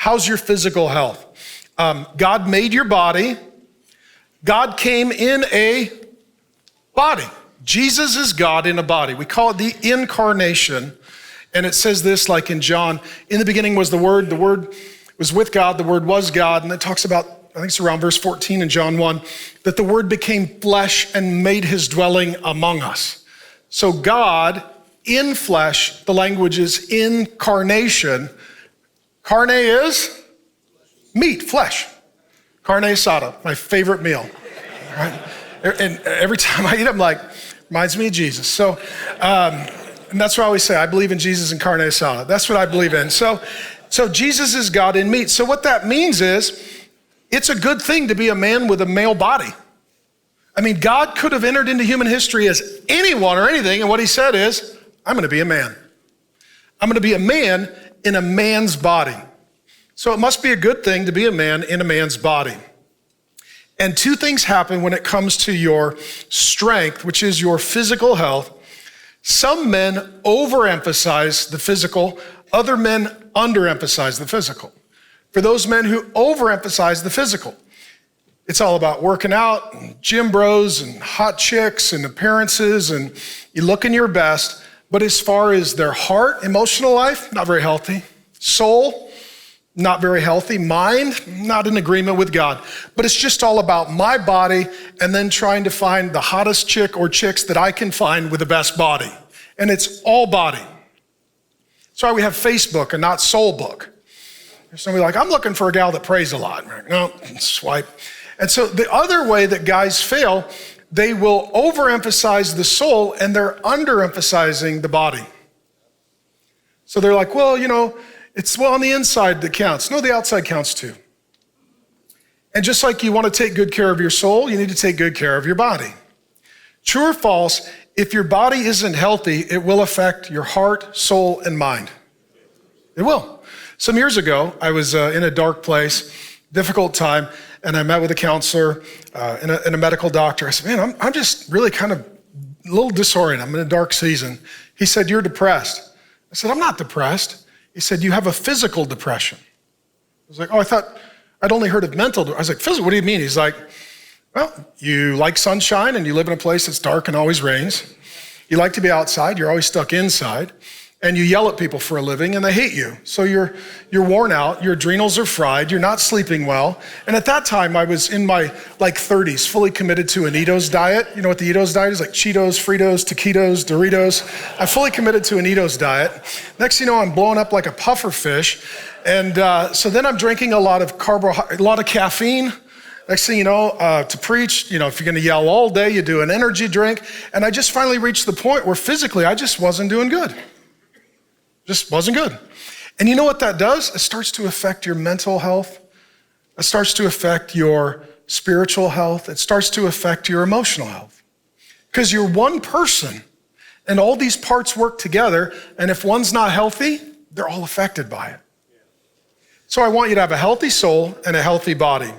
how's your physical health? God made your body. God came in a body. Jesus is God in a body. We call it the incarnation. And it says this like in John, in the beginning was the Word was with God, the Word was God. And it talks about, I think it's around verse 14 in John 1, that the Word became flesh and made his dwelling among us. So God in flesh, the language is incarnation. Carne is meat, flesh. Carne asada, my favorite meal. Right? And every time I eat, I'm like, reminds me of Jesus. So, and that's what I always say, I believe in Jesus and carne asada. That's what I believe in. So Jesus is God in meat. So what that means is, it's a good thing to be a man with a male body. I mean, God could have entered into human history as anyone or anything, and what he said is, I'm gonna be a man. I'm gonna be a man in a man's body. So it must be a good thing to be a man in a man's body. And two things happen when it comes to your strength, which is your physical health. Some men overemphasize the physical, other men underemphasize the physical. For those men who overemphasize the physical, it's all about working out, and gym bros, and hot chicks, and appearances, and you looking your best. But as far as their heart, emotional life, not very healthy. Soul, not very healthy. Mind, not in agreement with God. But it's just all about my body and then trying to find the hottest chick or chicks that I can find with the best body. And it's all body. That's why we have Facebook and not Soul Book. There's somebody like, I'm looking for a gal that prays a lot. Like, no, swipe. And so the other way that guys fail, they will overemphasize the soul and they're underemphasizing the body. So they're like, well, it's on the inside that counts. No, the outside counts too. And just like you want to take good care of your soul, you need to take good care of your body. True or false, if your body isn't healthy, it will affect your heart, soul, and mind. It will. Some years ago, I was in a dark place, difficult time, and I met with a counselor and a medical doctor. I said, man, I'm just really kind of a little disoriented. I'm in a dark season. He said, you're depressed. I said, I'm not depressed. He said, you have a physical depression. I was like, oh, I thought I'd only heard of mental. I was like, physical, what do you mean? He's like, well, you like sunshine and you live in a place that's dark and always rains. You like to be outside, you're always stuck inside. And you yell at people for a living and they hate you. So you're worn out, your adrenals are fried, you're not sleeping well. And at that time, I was in my 30s, fully committed to an Ito's diet. You know what the Ito's diet is? Like Cheetos, Fritos, Taquitos, Doritos. I'm fully committed to an Ito's diet. Next thing you know, I'm blowing up like a puffer fish. And so then I'm drinking a lot of caffeine. Next thing you know, to preach, if you're gonna yell all day, you do an energy drink. And I just finally reached the point where physically, I just wasn't doing good. Just wasn't good. And you know what that does? It starts to affect your mental health. It starts to affect your spiritual health. It starts to affect your emotional health. Because you're one person and all these parts work together. And if one's not healthy, they're all affected by it. So I want you to have a healthy soul and a healthy body.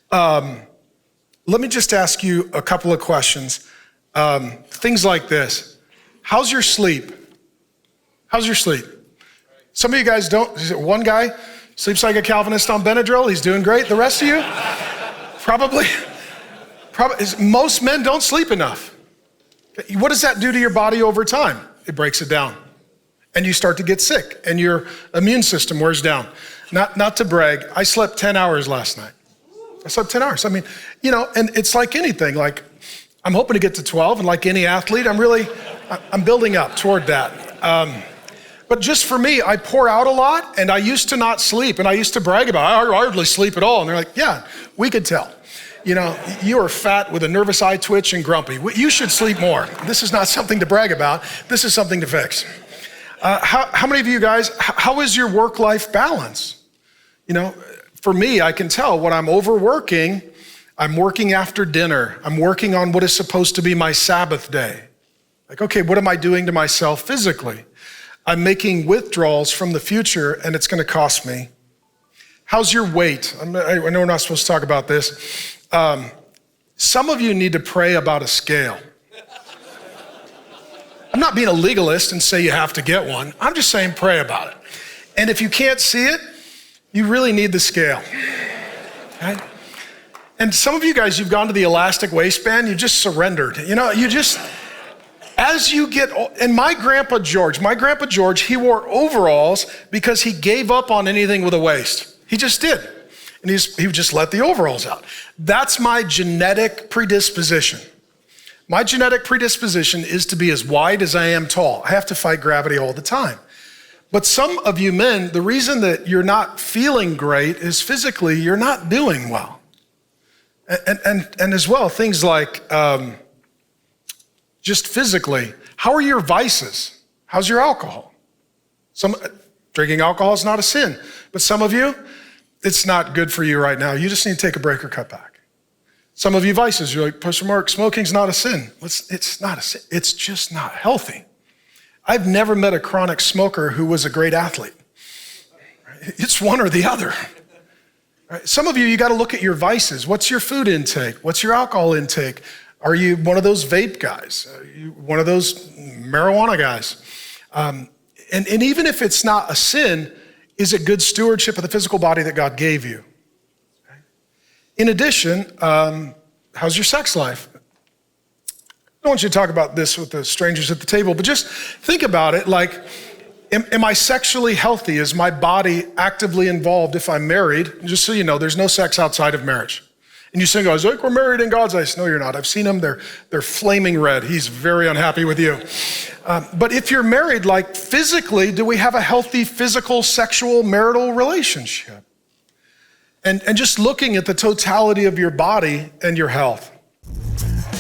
Let me just ask you a couple of questions. Things like this. How's your sleep? How's your sleep? Some of you guys don't. One guy sleeps like a Calvinist on Benadryl. He's doing great. The rest of you, probably, most men don't sleep enough. What does that do to your body over time? It breaks it down. And you start to get sick and your immune system wears down. Not to brag, I slept 10 hours last night. I slept 10 hours. I mean, and it's like anything. Like, I'm hoping to get to 12, and like any athlete, I'm building up toward that. But just for me, I pour out a lot, and I used to not sleep, and I used to brag about it. I hardly sleep at all. And they're like, yeah, we could tell. You are fat with a nervous eye twitch and grumpy. You should sleep more. This is not something to brag about. This is something to fix. How many of you guys, how is your work-life balance? For me, I can tell when I'm overworking, I'm working after dinner. I'm working on what is supposed to be my Sabbath day. Like, okay, what am I doing to myself physically? I'm making withdrawals from the future, and it's gonna cost me. How's your weight? I know we're not supposed to talk about this. Some of you need to pray about a scale. I'm not being a legalist and say you have to get one. I'm just saying pray about it. And if you can't see it, You really need the scale. Right? And some of you guys, you've gone to the elastic waistband, you just surrendered. As you get, and my grandpa George, he wore overalls because he gave up on anything with a waist. He just did. And he would just let the overalls out. That's my genetic predisposition. My genetic predisposition is to be as wide as I am tall. I have to fight gravity all the time. But some of you men, the reason that you're not feeling great is physically you're not doing well. And as well, things like just physically, how are your vices? How's your alcohol? Drinking alcohol is not a sin, but some of you, it's not good for you right now. You just need to take a break or cut back. Some of you vices, you're like, Pastor Mark, smoking's not a sin. It's not a sin. It's just not healthy. I've never met a chronic smoker who was a great athlete. It's one or the other. Right? Some of you got to look at your vices. What's your food intake? What's your alcohol intake? Are you one of those vape guys? Are you one of those marijuana guys? And even if it's not a sin, is it good stewardship of the physical body that God gave you? Okay. In addition, how's your sex life? I don't want you to talk about this with the strangers at the table, but just think about it like, am I sexually healthy? Is my body actively involved if I'm married? Just so you know, there's no sex outside of marriage. And you sing, "It's like we're married in God's eyes." No, you're not. I've seen them. They're flaming red. He's very unhappy with you. But if you're married, like physically, do we have a healthy physical, sexual, marital relationship? And just looking at the totality of your body and your health.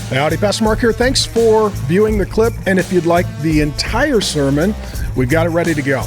Howdy, Pastor Mark here. Thanks for viewing the clip. And if you'd like the entire sermon, we've got it ready to go.